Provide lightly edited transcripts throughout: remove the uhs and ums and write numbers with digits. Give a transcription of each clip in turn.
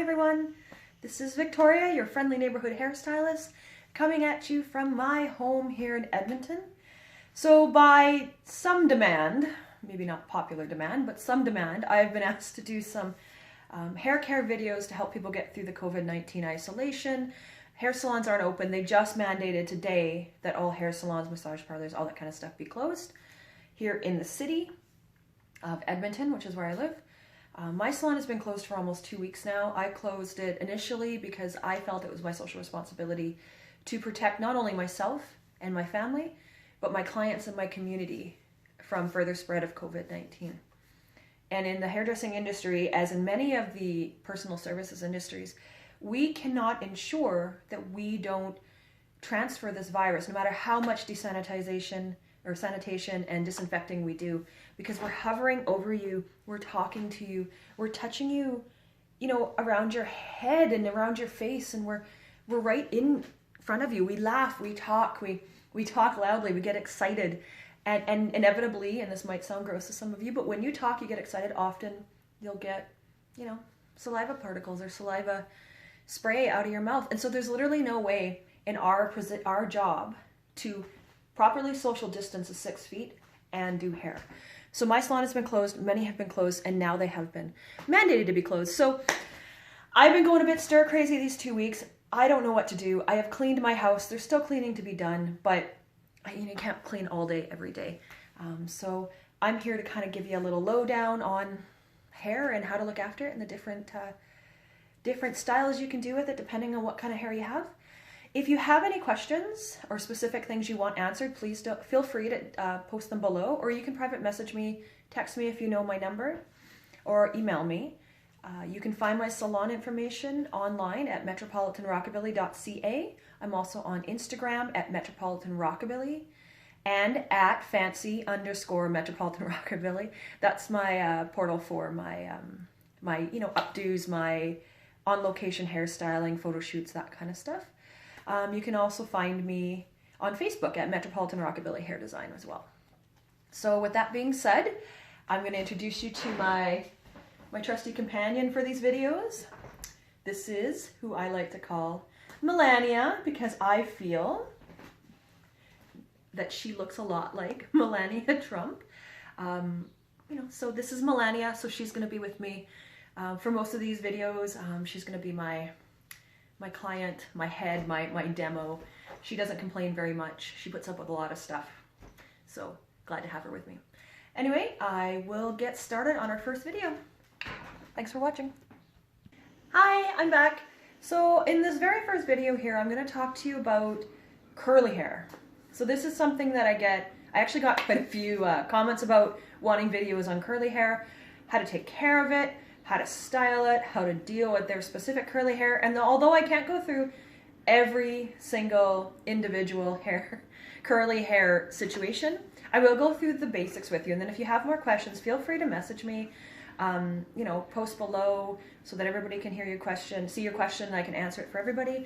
everyone, this is Victoria, your friendly neighborhood hairstylist, coming at you from my home here in Edmonton. So by some demand, maybe not popular demand, but some demand, I've been asked to do some hair care videos to help people get through the COVID-19 isolation. Hair salons aren't open. They just mandated today that all hair salons, massage parlors, all that kind of stuff be closed here in the city of Edmonton, which is where I live. My salon has been closed for almost 2 weeks now. I closed it initially because I felt it was my social responsibility to protect not only myself and my family, but my clients and my community from further spread of COVID-19. And in the hairdressing industry, as in many of the personal services industries, we cannot ensure that we don't transfer this virus, no matter how much desanitization or sanitation and disinfecting we do, because we're hovering over you, we're talking to you, we're touching you, around your head and around your face, and we're right in front of you. We laugh, we talk loudly, we get excited, and inevitably, and this might sound gross to some of you, but when you talk, you get excited, often you'll get, saliva particles or saliva spray out of your mouth. And so there's literally no way in our job to properly social distance is 6 feet and do hair. So my salon has been closed, many have been closed, and now they have been mandated to be closed. So I've been going a bit stir crazy these 2 weeks. I don't know what to do. I have cleaned my house. There's still cleaning to be done, but you can't clean all day, every day. So I'm here to kind of give you a little lowdown on hair and how to look after it and the different styles you can do with it depending on what kind of hair you have. If you have any questions or specific things you want answered, please feel free to post them below, or you can private message me, text me if you know my number, or email me. You can find my salon information online at metropolitanrockabilly.ca. I'm also on Instagram at metropolitanrockabilly and at fancy_metropolitanrockabilly. That's my portal for my updos, my on-location hairstyling, photo shoots, that kind of stuff. You can also find me on Facebook at Metropolitan Rockabilly Hair Design as well. So with that being said, I'm going to introduce you to my trusty companion for these videos. This is who I like to call Melania, because I feel that she looks a lot like Melania Trump. So this is Melania, so she's going to be with me for most of these videos. She's going to be my client, my head, my demo. She doesn't complain very much. She puts up with a lot of stuff. So glad to have her with me. Anyway, I will get started on our first video. Thanks for watching. Hi, I'm back. So in this very first video here, I'm going to talk to you about curly hair. So this is something that I actually got quite a few comments about wanting videos on curly hair, how to take care of it, how to style it, how to deal with their specific curly hair. And although I can't go through every single individual curly hair situation, I will go through the basics with you. And then if you have more questions, feel free to message me, post below so that everybody can hear your question, see your question, and I can answer it for everybody.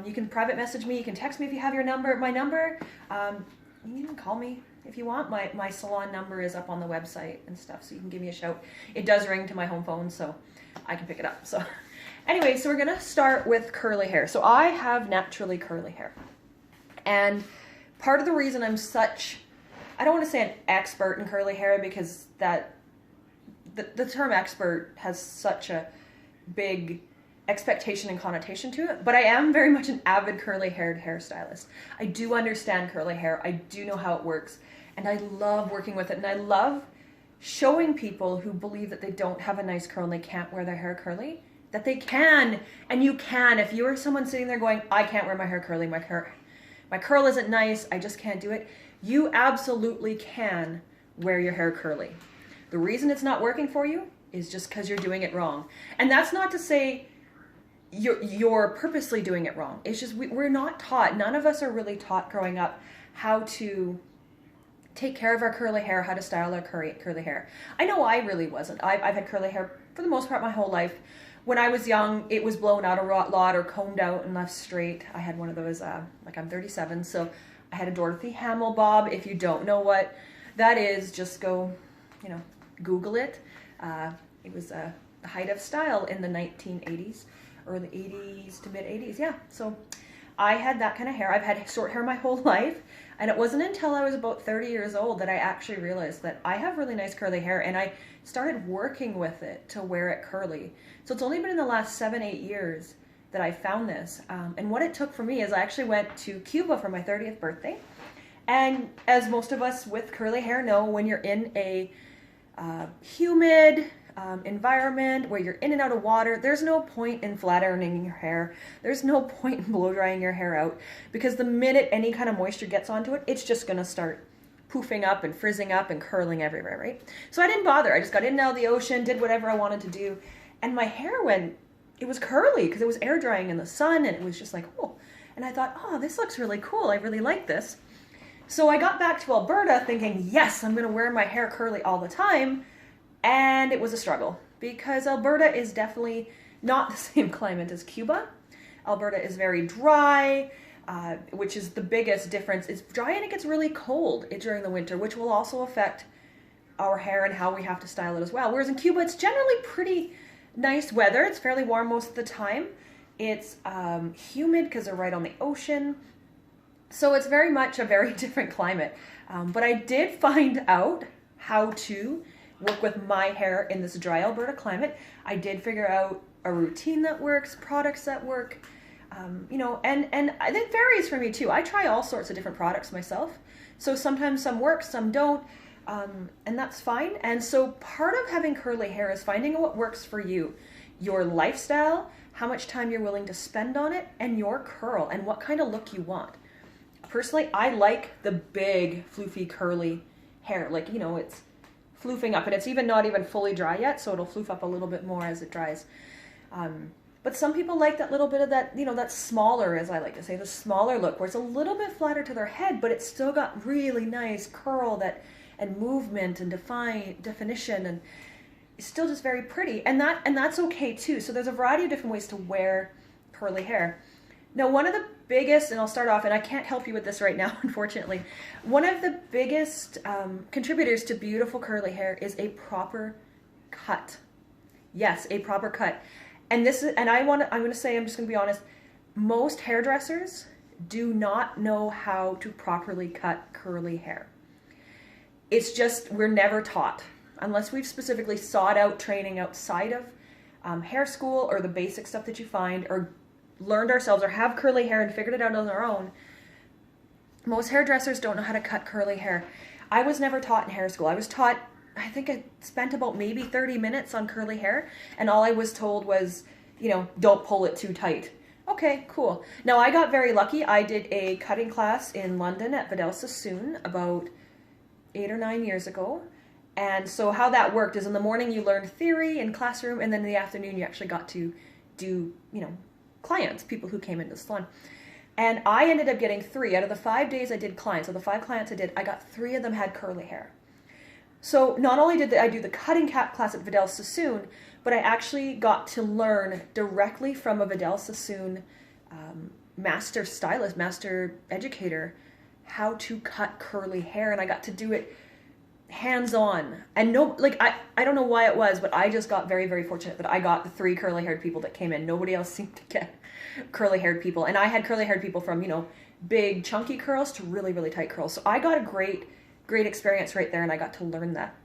You can private message me, you can text me if you have my number. You can call me if you want. My salon number is up on the website and stuff, so you can give me a shout. It does ring to my home phone, so I can pick it up. So anyway, so we're gonna start with curly hair. So I have naturally curly hair. And part of the reason I'm I don't want to say an expert in curly hair, because the term expert has such a big expectation and connotation to it, but I am very much an avid curly-haired hairstylist. I do understand curly hair, I do know how it works, and I love working with it, and I love showing people who believe that they don't have a nice curl and they can't wear their hair curly, that they can, and you can. If you are someone sitting there going, I can't wear my hair curly, my curl isn't nice, I just can't do it, you absolutely can wear your hair curly. The reason it's not working for you is just because you're doing it wrong. And that's not to say you're purposely doing it wrong. It's just we're not taught, none of us are really taught growing up how to take care of our curly hair, how to style our curly hair. I know I really wasn't. I've had curly hair for the most part my whole life. When I was young, it was blown out a lot or combed out and left straight. I had one of those, I'm 37, so I had a Dorothy Hamill bob. If you don't know what that is, just go, Google it. It was the height of style in the 1980s or the 80s to mid 80s. Yeah, so I had that kind of hair. I've had short hair my whole life, and it wasn't until I was about 30 years old that I actually realized that I have really nice curly hair, and I started working with it to wear it curly. So it's only been in the last 7-8 years that I found this. And what it took for me is I actually went to Cuba for my 30th birthday. And as most of us with curly hair know, when you're in a humid environment where you're in and out of water, there's no point in flat ironing your hair. There's no point in blow drying your hair out, because the minute any kind of moisture gets onto it, it's just going to start poofing up and frizzing up and curling everywhere, right? So I didn't bother. I just got in and out of the ocean, did whatever I wanted to do, and my hair it was curly because it was air drying in the sun, and it was just like, oh. And I thought, oh, this looks really cool. I really like this. So I got back to Alberta thinking, yes, I'm going to wear my hair curly all the time. And it was a struggle, because Alberta is definitely not the same climate as Cuba. Alberta is very dry, which is the biggest difference. It's dry and it gets really cold during the winter, which will also affect our hair and how we have to style it as well. Whereas in Cuba, it's generally pretty nice weather. It's fairly warm most of the time. It's humid because they're right on the ocean. So it's very much a very different climate. But I did find out how to work with my hair in this dry Alberta climate. I did figure out a routine that works, products that work, and it varies for me too. I try all sorts of different products myself. So sometimes some work, some don't, and that's fine. And so part of having curly hair is finding what works for you, your lifestyle, how much time you're willing to spend on it, and your curl, and what kind of look you want. Personally, I like the big, floofy, curly hair. Like, it's floofing up, and it's not even fully dry yet, so it'll floof up a little bit more as it dries. But some people like that little bit of that, that smaller, as I like to say, the smaller look, where it's a little bit flatter to their head, but it's still got really nice curl and movement and definition, and it's still just very pretty. And that's okay too. So there's a variety of different ways to wear curly hair. Now, one of the biggest, and I'll start off, and I can't help you with this right now, unfortunately, one of the biggest contributors to beautiful curly hair is a proper cut. Yes, a proper cut. And I'm just going to be honest, most hairdressers do not know how to properly cut curly hair. It's just, we're never taught, unless we've specifically sought out training outside of hair school or the basic stuff that you find, or learned ourselves or have curly hair and figured it out on our own. Most hairdressers don't know how to cut curly hair. I was never taught in hair school. I was taught, I think I spent about maybe 30 minutes on curly hair, and all I was told was, don't pull it too tight. Okay, cool. Now, I got very lucky. I did a cutting class in London at Vidal Sassoon about 8 or 9 years ago. And so how that worked is in the morning you learned theory in classroom, and then in the afternoon you actually got to do, clients, people who came into the salon. And I ended up getting 3 out of the 5 days I did clients. So the 5 clients I got 3 of them had curly hair. So not only did I do the cutting cap class at Vidal Sassoon, but I actually got to learn directly from a Vidal Sassoon master stylist, master educator, how to cut curly hair. And I got to do it hands-on. And I don't know why it was, but I just got very, very fortunate that I got the 3 curly-haired people that came in. Nobody else seemed to get curly-haired people. And I had curly-haired people from, big chunky curls to really, really tight curls. So I got a great experience right there, and I got to learn that.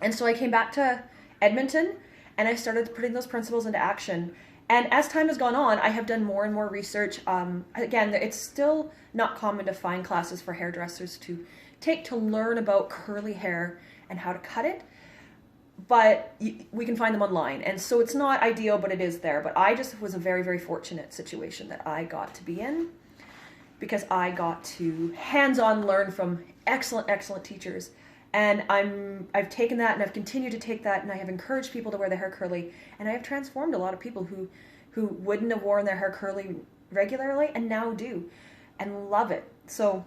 And so I came back to Edmonton, and I started putting those principles into action. And as time has gone on, I have done more and more research. Again, it's still not common to find classes for hairdressers to take to learn about curly hair and how to cut it, but we can find them online. And so it's not ideal, but it is there. But I just was a very, very fortunate situation that I got to be in, because I got to hands-on learn from excellent, excellent teachers. And I've taken that, and I've continued to take that, and I have encouraged people to wear their hair curly, and I have transformed a lot of people who wouldn't have worn their hair curly regularly and now do and love it. So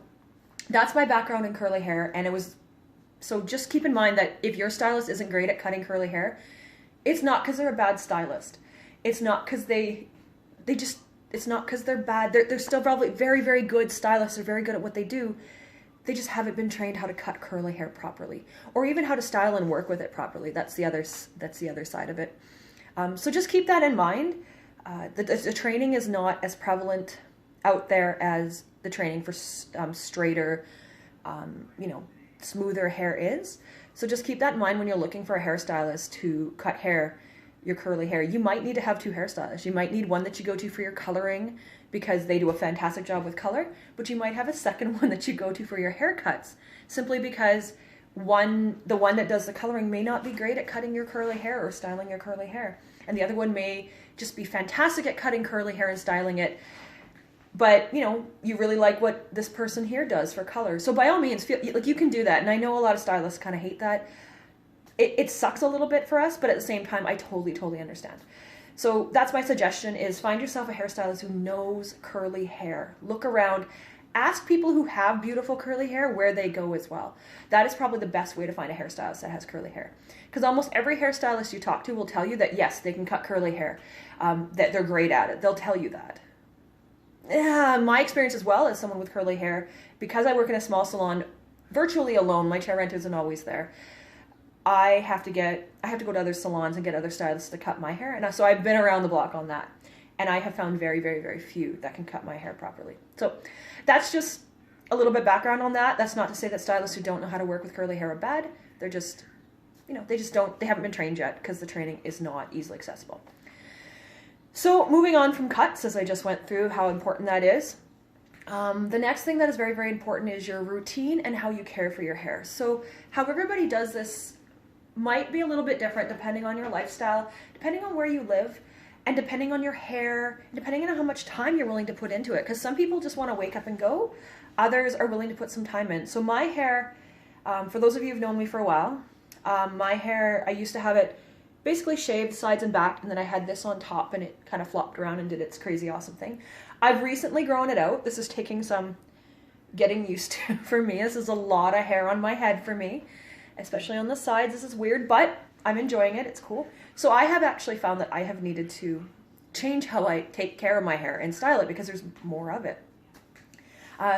that's my background in curly hair. And so just keep in mind that if your stylist isn't great at cutting curly hair, it's not because they're a bad stylist. It's not because it's not because they're bad. They're still probably very, very good stylists. They're very good at what they do. They just haven't been trained how to cut curly hair properly, or even how to style and work with it properly. That's the other side of it. So just keep that in mind. The training is not as prevalent out there as the training for straighter, smoother hair is. So just keep that in mind when you're looking for a hairstylist to cut hair, your curly hair. You might need to have two hairstylists. You might need one that you go to for your coloring because they do a fantastic job with color, but you might have a second one that you go to for your haircuts, simply because the one that does the coloring may not be great at cutting your curly hair or styling your curly hair. And the other one may just be fantastic at cutting curly hair and styling it, but you really like what this person here does for color. So by all means, feel like you can do that. And I know a lot of stylists kind of hate that. It sucks a little bit for us, but at the same time, I totally understand. So that's my suggestion, is find yourself a hairstylist who knows curly hair. Look around. Ask people who have beautiful curly hair where they go as well. That is probably the best way to find a hairstylist that has curly hair. Because almost every hairstylist you talk to will tell you that, yes, they can cut curly hair, that they're great at it. They'll tell you that. My experience as well as someone with curly hair, because I work in a small salon virtually alone, my chair rent isn't always there. I have to go to other salons and get other stylists to cut my hair. And so I've been around the block on that. And I have found very few that can cut my hair properly. So that's just a little bit background on that. That's not to say that stylists who don't know how to work with curly hair are bad. They're just, they haven't been trained yet because the training is not easily accessible. So moving on from cuts, as I just went through how important that is. The next thing that is very important is your routine and how you care for your hair. So how everybody does this might be a little bit different depending on your lifestyle, depending on where you live, and depending on your hair, depending on how much time you're willing to put into it. Because some people just want to wake up and go. Others are willing to put some time in. So my hair, for those of you who've known me for a while, my hair, I used to have it basically shaved sides and back, and then I had this on top and it kind of flopped around and did its crazy awesome thing. I've recently grown it out. This is taking some getting used to for me. This is a lot of hair on my head for me, especially on the sides. This is weird, but I'm enjoying it. It's cool. So I have actually found that I have needed to change how I take care of my hair and style it because there's more of it.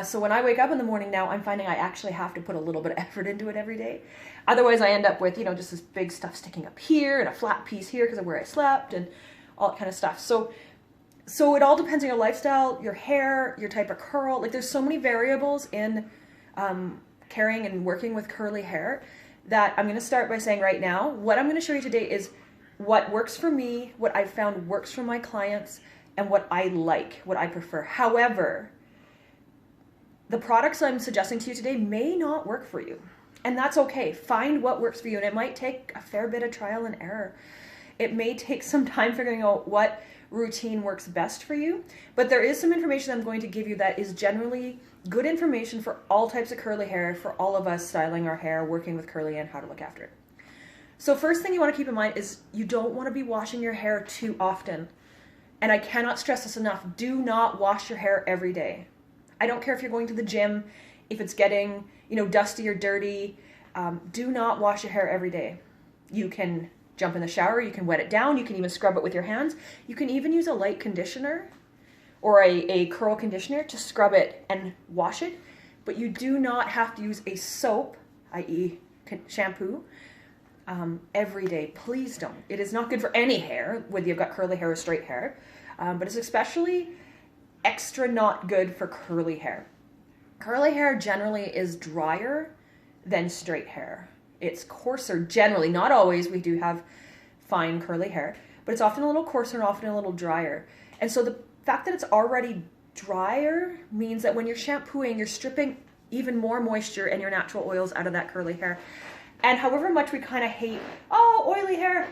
So when I wake up in the morning now, I'm finding I actually have to put a little bit of effort into it every day. Otherwise, I end up with, just this big stuff sticking up here and a flat piece here because of where I slept and all that kind of stuff. So it all depends on your lifestyle, your hair, your type of curl. Like there's so many variables in carrying and working with curly hair that I'm going to start by saying right now, what I'm going to show you today is what works for me, what I've found works for my clients, and what I like, what I prefer. However, the products I'm suggesting to you today may not work for you. And that's okay. Find what works for you. And it might take a fair bit of trial and error. It may take some time figuring out what routine works best for you. But there is some information I'm going to give you that is generally good information for all types of curly hair, for all of us styling our hair, working with curly, and how to look after it. So first thing you want to keep in mind is you don't want to be washing your hair too often. And I cannot stress this enough. Do not wash your hair every day. I don't care if you're going to the gym, if it's getting, dusty or dirty. Do not wash your hair every day. You can jump in the shower, you can wet it down, you can even scrub it with your hands. You can even use a light conditioner or a curl conditioner to scrub it and wash it. But you do not have to use a soap, i.e. shampoo, every day. Please don't. It is not good for any hair, whether you've got curly hair or straight hair. But it's especially extra not good for curly hair. Curly hair generally is drier than straight hair. It's coarser generally, not always. We do have fine curly hair, but it's often a little coarser and often a little drier. And so the fact that it's already drier means that when you're shampooing, you're stripping even more moisture and your natural oils out of that curly hair. And however much we kind of hate, oily hair,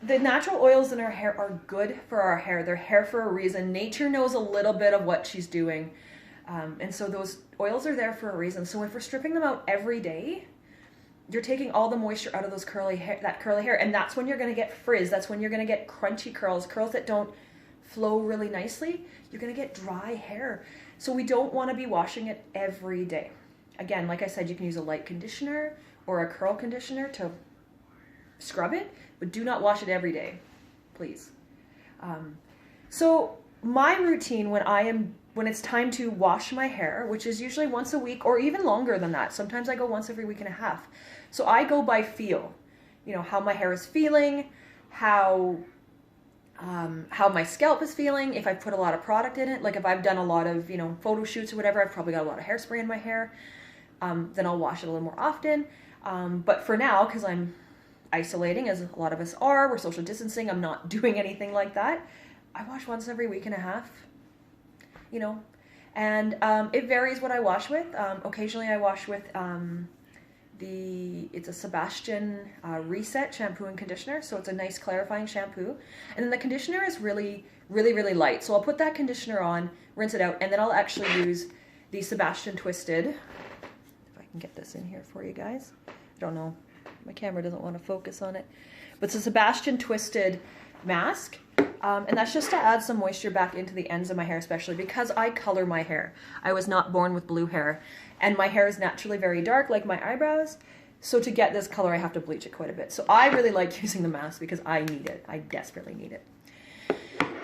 the natural oils in our hair are good for our hair. They're hair for a reason. Nature knows a little bit of what she's doing. And so those oils are there for a reason. So if we're stripping them out every day, you're taking all the moisture out of that curly hair. And that's when you're going to get frizz. That's when you're going to get crunchy curls that don't flow really nicely. You're going to get dry hair. So we don't want to be washing it every day. Again, like I said, you can use a light conditioner or a curl conditioner to scrub it, but do not wash it every day, please. So my routine when it's time to wash my hair, which is usually once a week or even longer than that. Sometimes I go once every week and a half. So I go by feel, how my hair is feeling, how my scalp is feeling, if I've put a lot of product in it. Like if I've done a lot of, photo shoots or whatever, I've probably got a lot of hairspray in my hair, then I'll wash it a little more often. But for now, because I'm isolating, as a lot of us are, we're social distancing, I'm not doing anything like that. I wash once every week and a half, and it varies what I wash with. Occasionally I wash with it's a Sebastian Reset shampoo and conditioner, so it's a nice clarifying shampoo, and then the conditioner is really, really, really light. So I'll put that conditioner on, rinse it out, and then I'll actually use the Sebastian Twisted. If I can get this in here for you guys. I don't know, my camera doesn't want to focus on it, but it's a Sebastian Twisted mask, and that's just to add some moisture back into the ends of my hair, especially because I color my hair. I was not born with blue hair, and my hair is naturally very dark, like my eyebrows. So to get this color, I have to bleach it quite a bit. So I really like using the mask because I need it. I desperately need it.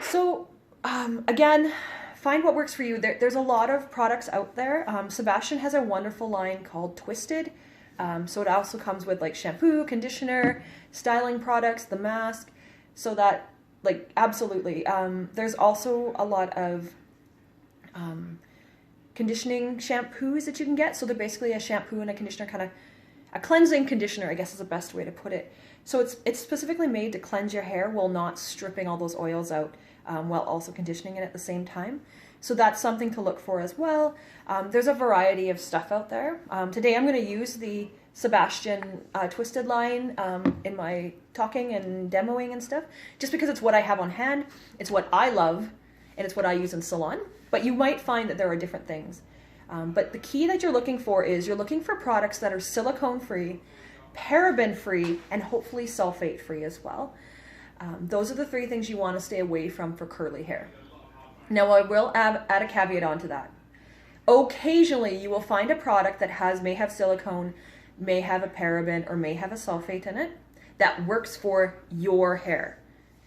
So again, find what works for you. There's a lot of products out there. Sebastian has a wonderful line called Twisted. So it also comes with like shampoo, conditioner, styling products, the mask. So that, like, absolutely. There's also a lot of conditioning shampoos that you can get. So they're basically a shampoo and a conditioner, kind of a cleansing conditioner, I guess is the best way to put it. So it's specifically made to cleanse your hair while not stripping all those oils out, while also conditioning it at the same time. So that's something to look for as well. There's a variety of stuff out there. Today I'm going to use the Sebastian Twisted line in my talking and demoing and stuff, just because it's what I have on hand, it's what I love, and it's what I use in salon. But you might find that there are different things. But the key that you're looking for is you're looking for products that are silicone-free, paraben-free, and hopefully sulfate-free as well. Those are the three things you want to stay away from for curly hair. Now, I will add a caveat onto that. Occasionally, you will find a product that may have silicone, may have a paraben, or may have a sulfate in it that works for your hair.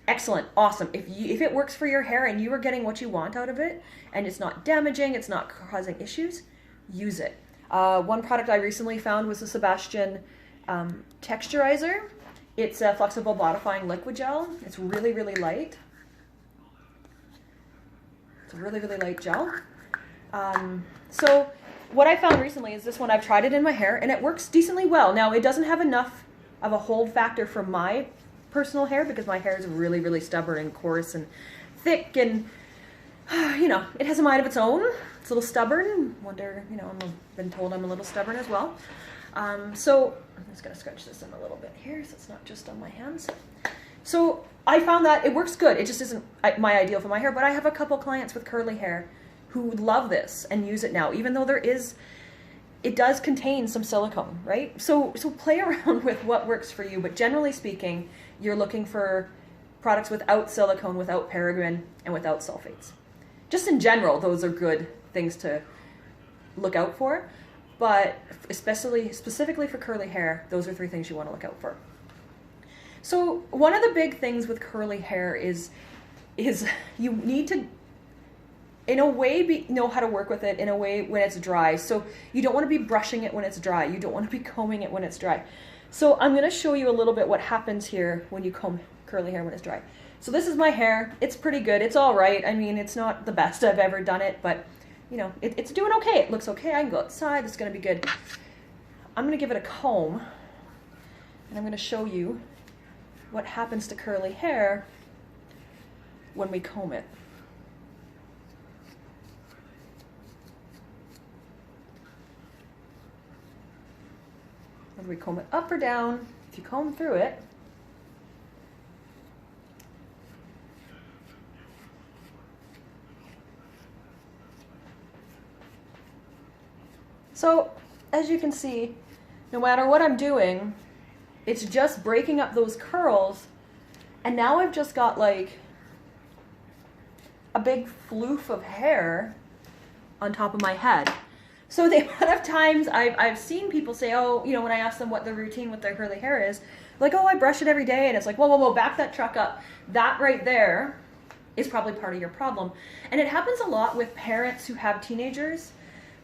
Excellent, awesome. If it works for your hair and you are getting what you want out of it, and it's not damaging, it's not causing issues, use it. One product I recently found was the Sebastian Texturizer. It's a flexible bodifying liquid gel. It's really, really light. It's a really, really light gel. So what I found recently is this one. I've tried it in my hair and it works decently well. Now, it doesn't have enough of a hold factor for my personal hair because my hair is really, really stubborn and coarse and thick, and it has a mind of its own. It's a little stubborn. I've been told I'm a little stubborn as well. So I'm just going to scratch this in a little bit here so it's not just on my hands. So I found that it works good. It just isn't my ideal for my hair, but I have a couple clients with curly hair who love this and use it now, even though it does contain some silicone, right? So play around with what works for you, but generally speaking, you're looking for products without silicone, without paraben, and without sulfates. Just in general, those are good things to look out for, but specifically for curly hair, those are three things you want to look out for. So one of the big things with curly hair is you need to, in a way, know how to work with it in a way when it's dry. So you don't want to be brushing it when it's dry. You don't want to be combing it when it's dry. So I'm going to show you a little bit what happens here when you comb curly hair when it's dry. So this is my hair. It's pretty good. It's all right. I mean, it's not the best I've ever done it, but it's doing okay. It looks okay. I can go outside. It's going to be good. I'm going to give it a comb, and I'm going to show you what happens to curly hair when we comb it. Whether we comb it up or down, if you comb through it, so as you can see, no matter what I'm doing, it's just breaking up those curls, and now I've just got like a big floof of hair on top of my head. So the amount of times I've seen people say, oh, when I ask them what the routine with their curly hair is, like, oh, I brush it every day, and it's like, whoa, back that truck up. That right there is probably part of your problem. And it happens a lot with parents who have teenagers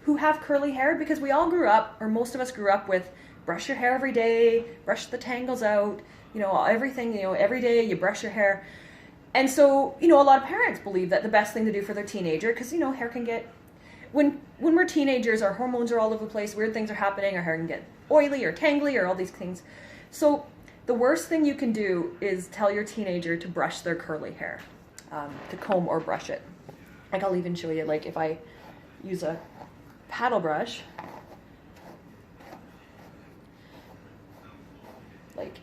who have curly hair, because we all grew up, or most of us grew up with brush your hair every day, brush the tangles out, you know, everything, you know, every day you brush your hair. And so, you know, a lot of parents believe that the best thing to do for their teenager, because, you know, hair can get, when we're teenagers, our hormones are all over the place, weird things are happening, our hair can get oily or tangly or all these things. So the worst thing you can do is tell your teenager to brush their curly hair, to comb or brush it. Like, I'll even show you, like, if I use a paddle brush, like,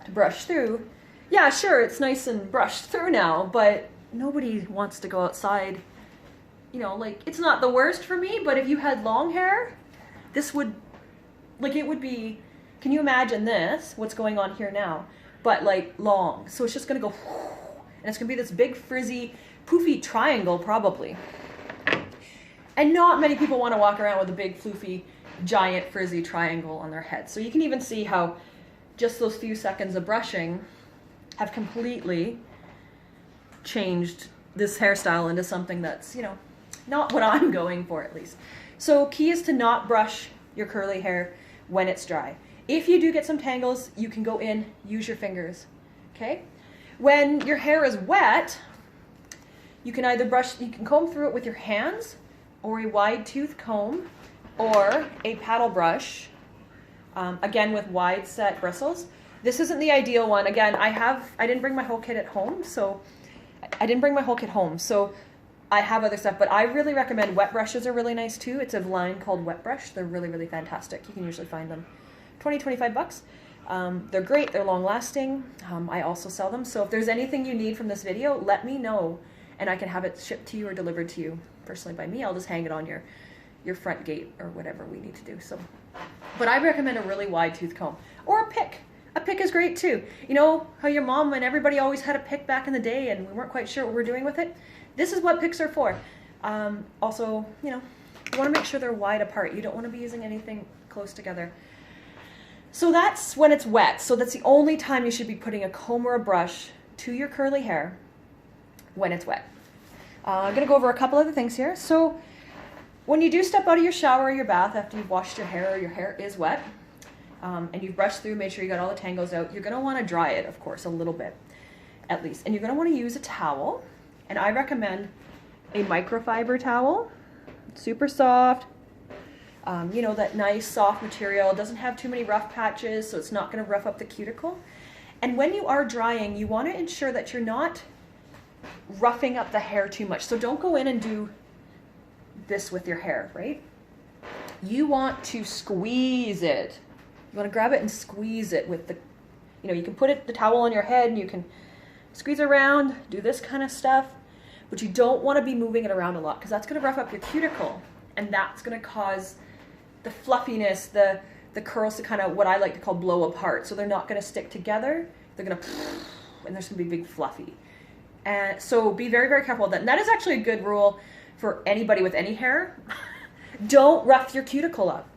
to brush through. Yeah, sure, it's nice and brushed through now, but nobody wants to go outside. You know, like, it's not the worst for me, but if you had long hair, this would, like, it would be, can you imagine this, what's going on here now, but, like, long. So it's just going to go, and it's going to be this big, frizzy, poofy triangle, probably. And not many people want to walk around with a big, floofy, giant, frizzy triangle on their head. So you can even see how just those few seconds of brushing have completely changed this hairstyle into something that's, you know, not what I'm going for, at least. So key is to not brush your curly hair when it's dry. If you do get some tangles, you can go in, use your fingers, okay? When your hair is wet, you can either brush, you can comb through it with your hands, or a wide tooth comb, or a paddle brush, again with wide set bristles. This isn't the ideal one. Again, I didn't bring my whole kit at home, so I have other stuff, but I really recommend wet brushes are really nice too. It's a line called Wet Brush. They're really, really fantastic. You can usually find them $20-25. They're great. They're long lasting. I also sell them. So if there's anything you need from this video, let me know and I can have it shipped to you or delivered to you personally by me. I'll just hang it on your front gate or whatever we need to do. So, but I recommend a really wide tooth comb or a pick. A pick is great too. You know how your mom and everybody always had a pick back in the day and we weren't quite sure what we were doing with it? This is what picks are for. Also, you know, you want to make sure they're wide apart. You don't want to be using anything close together. So that's when it's wet. So that's the only time you should be putting a comb or a brush to your curly hair, when it's wet. I'm going to go over a couple other things here. So when you do step out of your shower or your bath after you've washed your hair is wet, and you've brushed through, made sure you got all the tangles out, you're going to want to dry it, of course, a little bit at least. And you're going to want to use a towel. And I recommend a microfiber towel, super soft, you know, that nice soft material. It doesn't have too many rough patches, so it's not going to rough up the cuticle. And when you are drying, you want to ensure that you're not roughing up the hair too much. So don't go in and do this with your hair, right? You want to squeeze it. You want to grab it and squeeze it with the, you know, you can put the towel on your head and you can squeeze around, do this kind of stuff, but you don't want to be moving it around a lot because that's going to rough up your cuticle and that's going to cause the fluffiness, the curls to kind of, what I like to call, blow apart. So they're not going to stick together. They're going to, and there's going to be big fluffy. And so be very, very careful with that. And that is actually a good rule for anybody with any hair. Don't rough your cuticle up.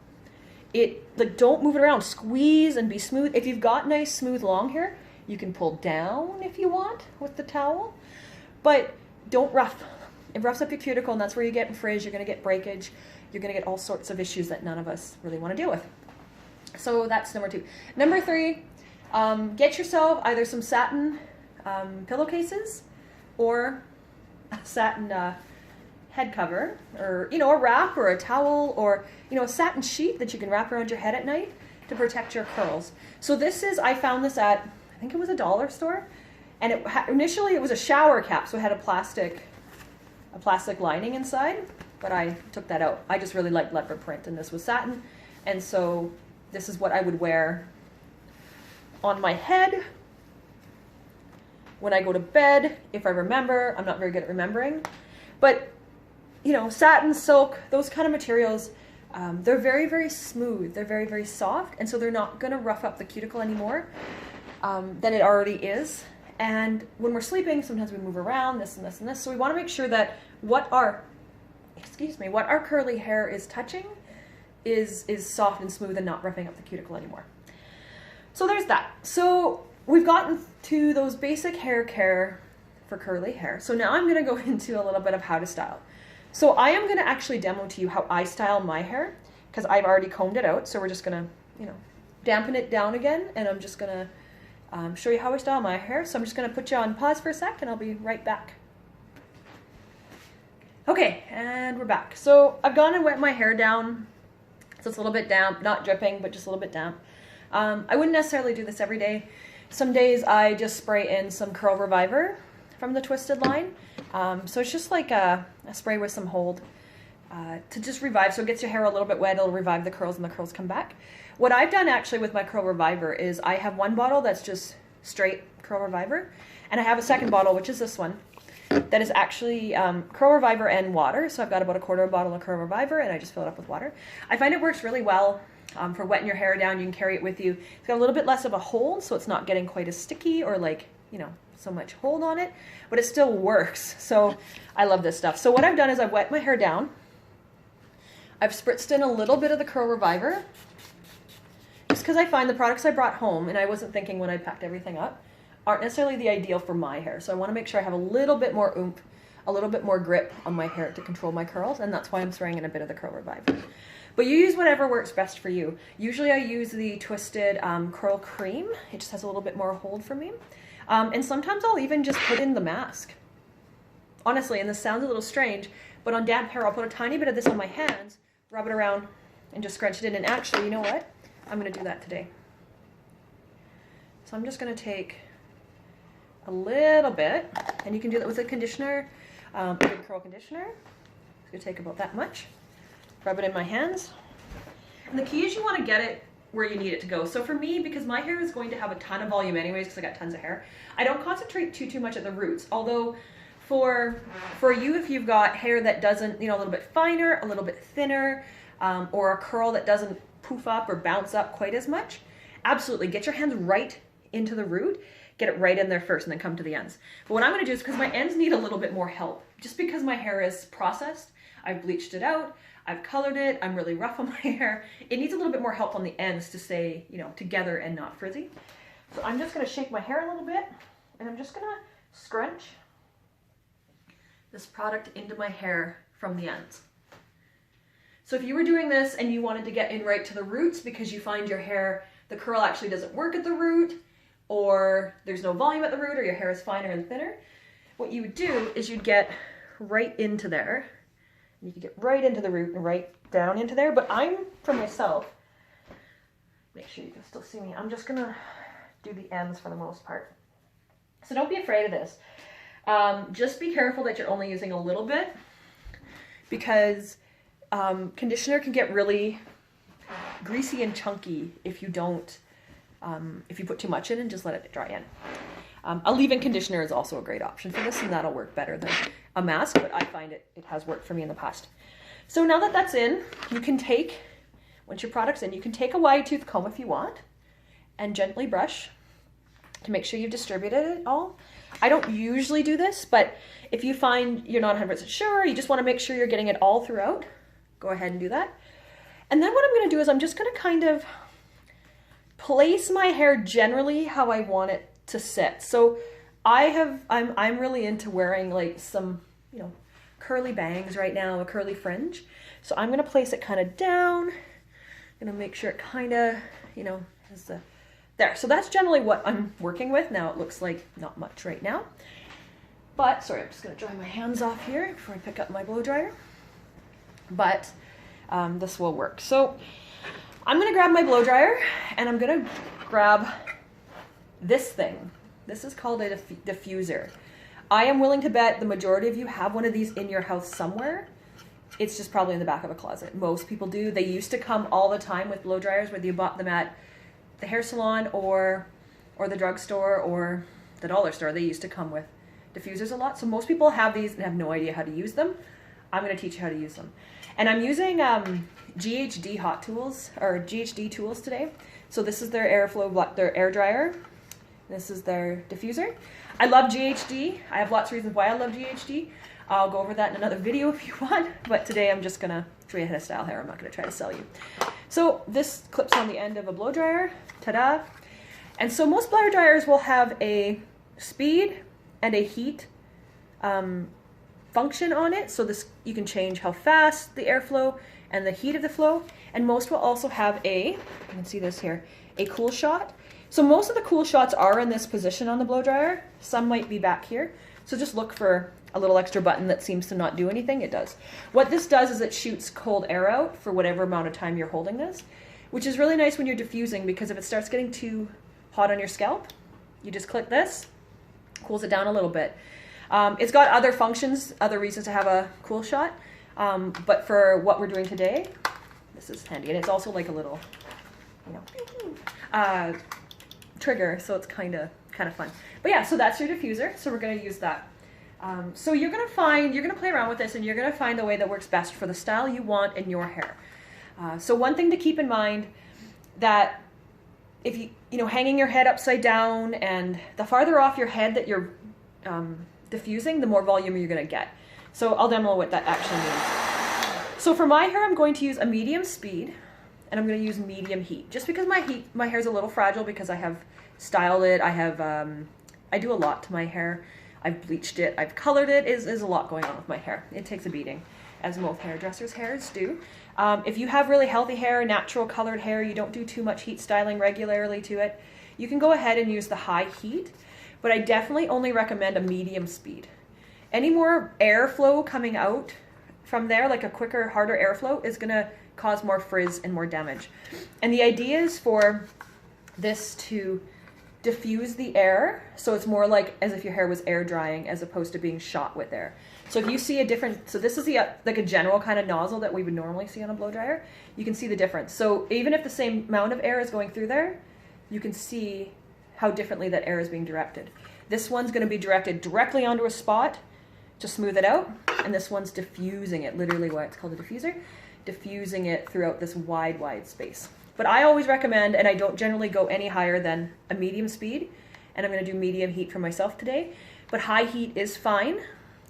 Don't move it around. Squeeze and be smooth. If you've got nice, smooth, long hair, you can pull down if you want with the towel, but don't rough. It roughs up your cuticle, and that's where you get frizz. You're going to get breakage. You're going to get all sorts of issues that none of us really want to deal with. So that's number 2. Number 3, get yourself either some satin pillowcases or a satin head cover, or, you know, a wrap or a towel, or, you know, a satin sheet that you can wrap around your head at night to protect your curls. So this is, I found this at, I think it was a dollar store, and initially it was a shower cap, so it had a plastic lining inside, but I took that out. I just really liked leopard print, and this was satin, and so this is what I would wear on my head when I go to bed, if I remember. I'm not very good at remembering, but, you know, satin, silk, those kind of materials, they're very, very smooth. They're very, very soft, and so they're not going to rough up the cuticle anymore than it already is. And when we're sleeping, sometimes we move around, this and this and this. So we want to make sure that what our curly hair is touching is soft and smooth and not roughing up the cuticle anymore. So there's that. So we've gotten to those basic hair care for curly hair. So now I'm going to go into a little bit of how to style. So I am going to actually demo to you how I style my hair, because I've already combed it out. So we're just going to, you know, dampen it down again, and I'm just going to show you how I style my hair. So I'm just going to put you on pause for a sec and I'll be right back. Okay, and we're back. So I've gone and wet my hair down. So it's a little bit damp, not dripping, but just a little bit damp. I wouldn't necessarily do this every day. Some days I just spray in some Curl Reviver from the Twisted line. So it's just like a spray with some hold to just revive. So it gets your hair a little bit wet, it'll revive the curls and the curls come back. What I've done actually with my Curl Reviver is I have one bottle that's just straight Curl Reviver, and I have a second bottle, which is this one, that is actually Curl Reviver and water. So I've got about a quarter of a bottle of Curl Reviver and I just fill it up with water. I find it works really well for wetting your hair down. You can carry it with you. It's got a little bit less of a hold, so it's not getting quite as sticky or like, you know, so much hold on it, but it still works. So I love this stuff. So what I've done is I've wet my hair down. I've spritzed in a little bit of the Curl Reviver, just because I find the products I brought home, and I wasn't thinking when I packed everything up, aren't necessarily the ideal for my hair. So I want to make sure I have a little bit more oomph, a little bit more grip on my hair to control my curls, and that's why I'm spraying in a bit of the Curl Reviver. But you use whatever works best for you. Usually I use the Twisted Curl Cream. It just has a little bit more hold for me. And sometimes I'll even just put in the mask. Honestly, and this sounds a little strange, but on damp hair I'll put a tiny bit of this on my hands, rub it around, and just scrunch it in. And actually, you know what? I'm going to do that today. So I'm just going to take a little bit, and you can do that with a conditioner, a big curl conditioner. It's going to take about that much. Rub it in my hands. And the key is you want to get it where you need it to go. So for me, because my hair is going to have a ton of volume anyways, because I got tons of hair, I don't concentrate too much at the roots. Although for you, if you've got hair that doesn't, you know, a little bit finer, a little bit thinner, or a curl that doesn't poof up or bounce up quite as much, absolutely get your hands right into the root, get it right in there first and then come to the ends. But what I'm going to do is, because my ends need a little bit more help, just because my hair is processed, I've bleached it out, I've colored it, I'm really rough on my hair, it needs a little bit more help on the ends to stay, you know, together and not frizzy. So I'm just going to shake my hair a little bit, and I'm just going to scrunch this product into my hair from the ends. So if you were doing this and you wanted to get in right to the roots because you find your hair, the curl actually doesn't work at the root, or there's no volume at the root, or your hair is finer and thinner, what you would do is you'd get right into there. You could get right into the root and right down into there. But I'm, for myself, make sure you can still see me, I'm just going to do the ends for the most part. So don't be afraid of this. Just be careful that you're only using a little bit, because conditioner can get really greasy and chunky if you don't, if you put too much in and just let it dry in. A leave-in conditioner is also a great option for this, and that'll work better than a mask, but I find it has worked for me in the past. So now that that's in, you can take, once your product's in, you can take a wide tooth comb if you want and gently brush to make sure you've distributed it all. I don't usually do this, but if you find you're not 100% sure, you just want to make sure you're getting it all throughout, go ahead and do that. And then what I'm going to do is I'm just going to kind of place my hair generally how I want it to sit. So I'm really into wearing like some, you know, curly bangs right now, a curly fringe. So I'm going to place it kind of down. I'm going to make sure it kind of, you know, is the there. So that's generally what I'm working with. Now it looks like not much right now, but sorry, I'm just going to dry my hands off here before I pick up my blow dryer. But this will work. So I'm going to grab my blow dryer and I'm going to grab this thing. This is called a diffuser. I am willing to bet the majority of you have one of these in your house somewhere. It's just probably in the back of a closet. Most people do. They used to come all the time with blow dryers, whether you bought them at the hair salon or the drugstore or the dollar store. They used to come with diffusers a lot. So most people have these and have no idea how to use them. I'm going to teach you how to use them. And I'm using GHD Hot Tools, or GHD tools today. So this is their airflow, their air dryer. This is their diffuser. I love GHD. I have lots of reasons why I love GHD. I'll go over that in another video if you want, but today I'm just gonna show you how to style hair. I'm not gonna try to sell you. So this clips on the end of a blow dryer, ta-da. And so most blow dryers will have a speed and a heat function on it. So this, you can change how fast the airflow and the heat of the flow. And most will also have a, you can see this here, a cool shot. So most of the cool shots are in this position on the blow dryer. Some might be back here. So just look for a little extra button that seems to not do anything. It does. What this does is it shoots cold air out for whatever amount of time you're holding this, which is really nice when you're diffusing, because if it starts getting too hot on your scalp, you just click this, cools it down a little bit. It's got other functions, other reasons to have a cool shot, but for what we're doing today, this is handy. And it's also like a little, you know, trigger, so it's kind of fun. But yeah, so that's your diffuser. So we're going to use that. So you're going to play around with this, and you're going to find the way that works best for the style you want in your hair. So one thing to keep in mind, that if you know, hanging your head upside down, and the farther off your head that you're diffusing, the more volume you're going to get. So I'll demo what that actually means. So for my hair, I'm going to use a medium speed, and I'm going to use medium heat, just because my hair is a little fragile, because I have styled it. I do a lot to my hair. I've bleached it. I've colored it. There's a lot going on with my hair. It takes a beating, as most hairdressers' hairs do. If you have really healthy hair, natural colored hair, you don't do too much heat styling regularly to it, you can go ahead and use the high heat, but I definitely only recommend a medium speed. Any more airflow coming out from there, like a quicker, harder airflow, is going to cause more frizz and more damage. And the idea is for this to diffuse the air, so it's more like as if your hair was air drying as opposed to being shot with air. So if you see a different, so this is the like a general kind of nozzle that we would normally see on a blow dryer, you can see the difference. So even if the same amount of air is going through there, you can see how differently that air is being directed. This one's going to be directed directly onto a spot to smooth it out, and this one's diffusing it, literally why it's called a diffuser, diffusing it throughout this wide space. But I always recommend, and I don't generally go any higher than a medium speed, and I'm going to do medium heat for myself today, but high heat is fine,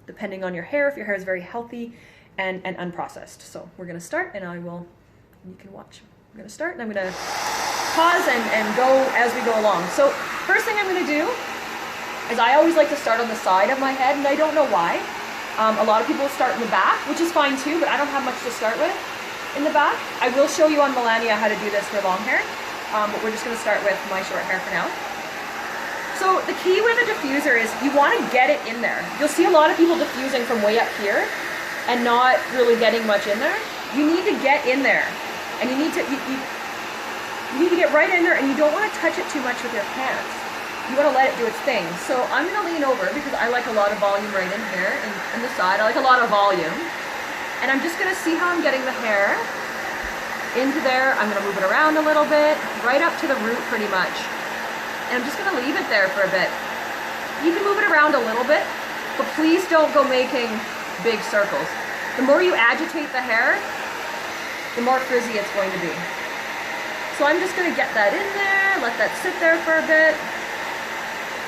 depending on your hair, if your hair is very healthy and unprocessed. So we're going to start, and you can watch. I'm going to start, and I'm going to pause and go as we go along. So first thing I'm going to do is I always like to start on the side of my head, and I don't know why. A lot of people start in the back, which is fine too, but I don't have much to start with in the back. I will show you on Melania how to do this for long hair, but we're just going to start with my short hair for now. So the key with a diffuser is you want to get it in there. You'll see a lot of people diffusing from way up here and not really getting much in there. You need to get in there, and you need to get right in there, and you don't want to touch it too much with your hands. You want to let it do its thing. So I'm going to lean over because I like a lot of volume right in here and the side. I like a lot of volume. And I'm just going to see how I'm getting the hair into there. I'm going to move it around a little bit, right up to the root pretty much. And I'm just going to leave it there for a bit. You can move it around a little bit, but please don't go making big circles. The more you agitate the hair, the more frizzy it's going to be. So I'm just going to get that in there, let that sit there for a bit.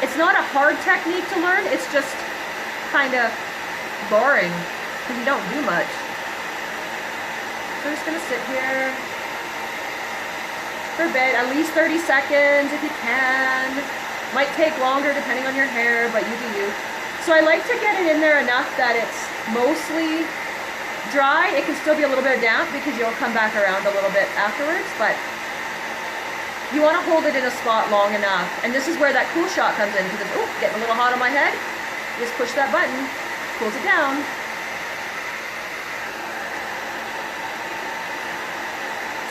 It's not a hard technique to learn, it's just kind of boring because you don't do much. So I'm just going to sit here for a bit, at least 30 seconds if you can. Might take longer depending on your hair, but you do you. So I like to get it in there enough that it's mostly dry. It can still be a little bit damp because you'll come back around a little bit afterwards, but you want to hold it in a spot long enough. And this is where that cool shot comes in, because it's getting a little hot on my head. Just push that button, cools it down.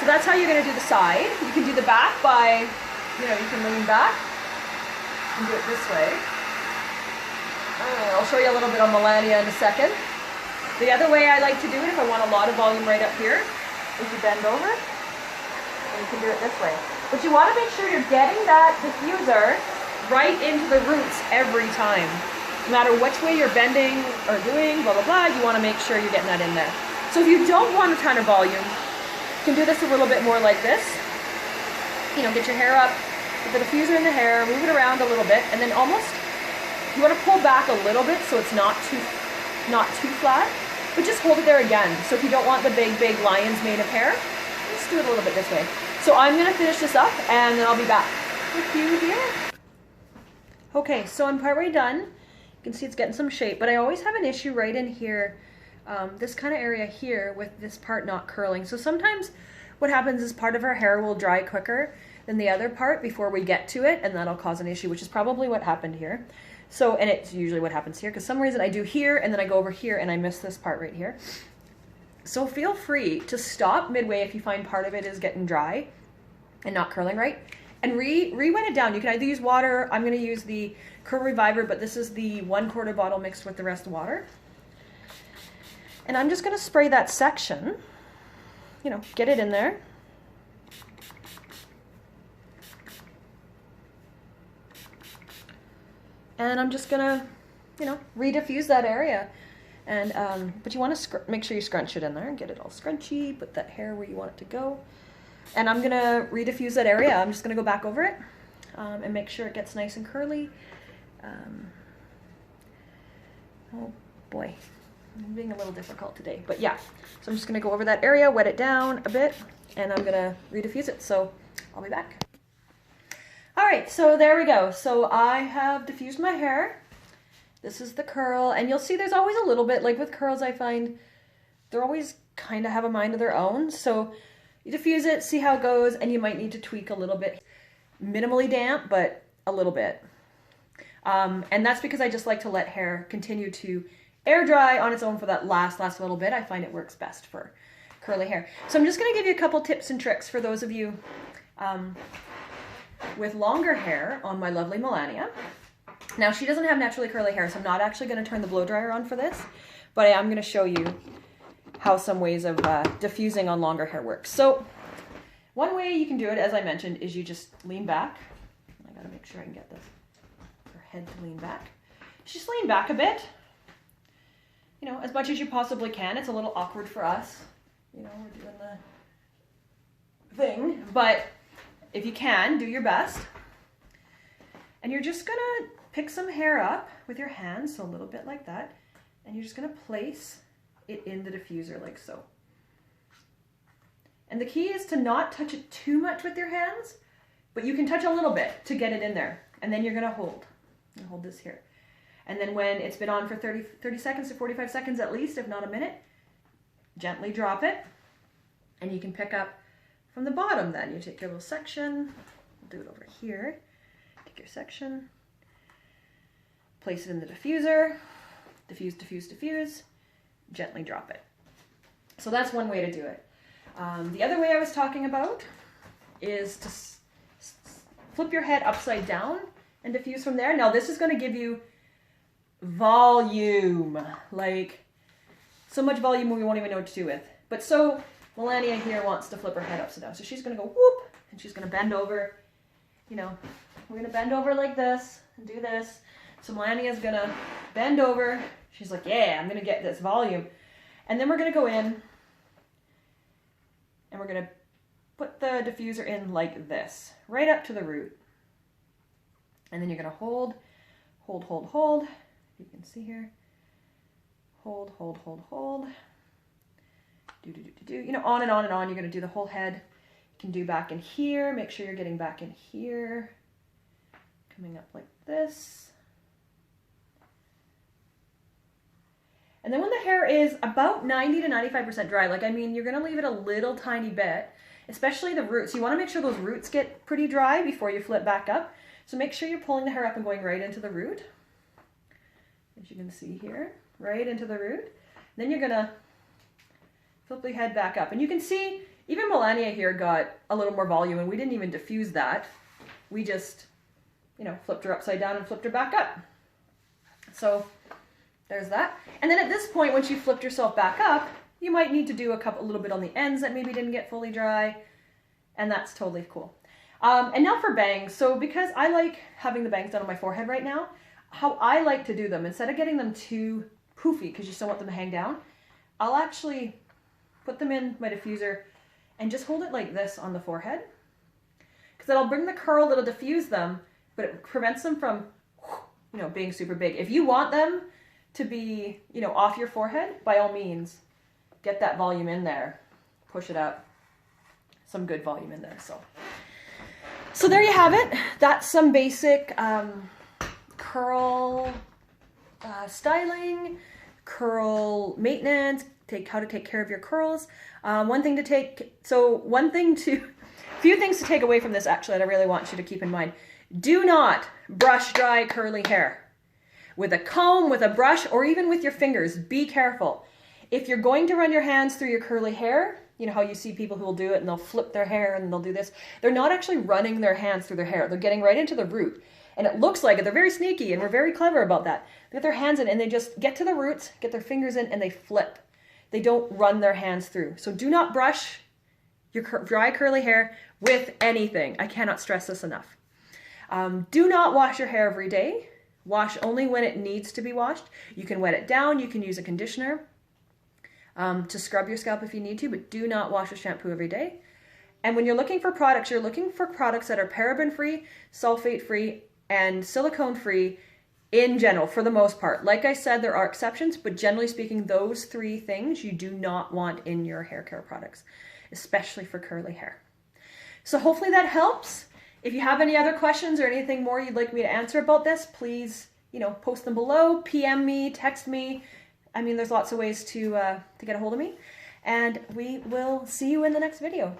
So that's how you're going to do the side. You can do the back by, you can lean back and do it this way. I'll show you a little bit on Melania in a second. The other way I like to do it, if I want a lot of volume right up here, is you bend over, and you can do it this way. But you want to make sure you're getting that diffuser right into the roots every time. No matter which way you're bending or doing, blah, blah, blah, you want to make sure you're getting that in there. So if you don't want a ton of volume, you can do this a little bit more like this. Get your hair up, put the diffuser in the hair, move it around a little bit, and then almost, you want to pull back a little bit so it's not too flat, but just hold it there again. So if you don't want the big lion's mane of hair, just do it a little bit this way. So I'm going to finish this up, and then I'll be back with you here. Okay, so I'm partway done. You can see it's getting some shape, but I always have an issue right in here, this kind of area here with this part not curling. So sometimes what happens is part of our hair will dry quicker than the other part before we get to it, and that'll cause an issue, which is probably what happened here. So, and it's usually what happens here, because some reason I do here, and then I go over here, and I miss this part right here. So feel free to stop midway if you find part of it is getting dry and not curling right, and re-wet it down. You can either use water. I'm going to use the Curl Reviver, but this is the 1/4 bottle mixed with the rest of water. And I'm just going to spray that section, you know, get it in there. And I'm just going to, you know, re-diffuse that area. And, but you want to make sure you scrunch it in there and get it all scrunchy, put that hair where you want it to go. And I'm going to re-diffuse that area. I'm just going to go back over it and make sure it gets nice and curly. Oh boy, I'm being a little difficult today, but yeah. So I'm just going to go over that area, wet it down a bit, and I'm going to re-diffuse it. So I'll be back. All right, so there we go. So I have diffused my hair. This is the curl, and you'll see there's always a little bit, like with curls I find they're always kind of have a mind of their own. So you diffuse it, see how it goes, and you might need to tweak a little bit. Minimally damp, but a little bit. And that's because I just like to let hair continue to air dry on its own for that last little bit. I find it works best for curly hair. So I'm just going to give you a couple tips and tricks for those of you with longer hair on my lovely Melania. Now, she doesn't have naturally curly hair, so I'm not actually going to turn the blow dryer on for this, but I am going to show you how some ways of diffusing on longer hair works. So one way you can do it, as I mentioned, is you just lean back. I got to make sure I can get this, her head to lean back. Just lean back a bit, you know, as much as you possibly can. It's a little awkward for us, you know, we're doing the thing, but if you can, do your best. And you're just going to pick some hair up with your hands, so a little bit like that, and you're just going to place it in the diffuser like so. And the key is to not touch it too much with your hands, but you can touch a little bit to get it in there. And then you're going to hold. And hold this here. And then when it's been on for 30 seconds to 45 seconds at least, if not a minute, gently drop it. And you can pick up from the bottom then. You take your little section, we'll do it over here. Take your section, place it in the diffuser, diffuse, diffuse, diffuse, gently drop it. So that's one way to do it. The other way I was talking about is to flip your head upside down and diffuse from there. Now this is going to give you volume, like so much volume we won't even know what to do with. But so Melania here wants to flip her head upside down. So she's going to go whoop, and she's going to bend over, you know, we're going to bend over like this and do this. So Melania's going to bend over. She's like, yeah, I'm going to get this volume. And then we're going to go in and we're going to put the diffuser in like this, right up to the root. And then you're going to hold, hold, hold, hold. You can see here. Hold, hold, hold, hold. Do, do, do, do, do. You know, on and on and on. You're going to do the whole head. You can do back in here. Make sure you're getting back in here. Coming up like this. And then when the hair is about 90 to 95% dry, like, I mean, you're going to leave it a little tiny bit, especially the roots. You want to make sure those roots get pretty dry before you flip back up. So make sure you're pulling the hair up and going right into the root. As you can see here, right into the root. Then you're going to flip the head back up. And you can see, even Melania here got a little more volume, and we didn't even diffuse that. We just, you know, flipped her upside down and flipped her back up. So there's that. And then at this point, once you flipped yourself back up, you might need to do a little bit on the ends that maybe didn't get fully dry, and that's totally cool. And now for bangs. So because I like having the bangs done on my forehead right now, how I like to do them, instead of getting them too poofy because you still want them to hang down, I'll actually put them in my diffuser and just hold it like this on the forehead, because that'll bring the curl, it'll diffuse them, but it prevents them from, you know, being super big. If you want them to be, you know, off your forehead, by all means, get that volume in there, push it up, some good volume in there. So there you have it. That's some basic curl styling, curl maintenance, how to take care of your curls. One thing to few things to take away from this actually that I really want you to keep in mind. Do not brush dry curly hair. With a comb, with a brush, or even with your fingers, be careful. If you're going to run your hands through your curly hair, you know how you see people who will do it and they'll flip their hair and they'll do this. They're not actually running their hands through their hair. They're getting right into the root. And it looks like it. They're very sneaky and we're very clever about that. They get their hands in and they just get to the roots, get their fingers in, and they flip. They don't run their hands through. So do not brush your dry curly hair with anything. I cannot stress this enough. Do not wash your hair every day. Wash only when it needs to be washed. You can wet it down. You can use a conditioner to scrub your scalp if you need to, but do not wash with shampoo every day. And when you're looking for products, you're looking for products that are paraben-free, sulfate-free, and silicone-free in general, for the most part. Like I said, there are exceptions, but generally speaking, those 3 things you do not want in your hair care products, especially for curly hair. So hopefully that helps. If you have any other questions or anything more you'd like me to answer about this, please, post them below, PM me, text me. I mean, there's lots of ways to get a hold of me. And we will see you in the next video.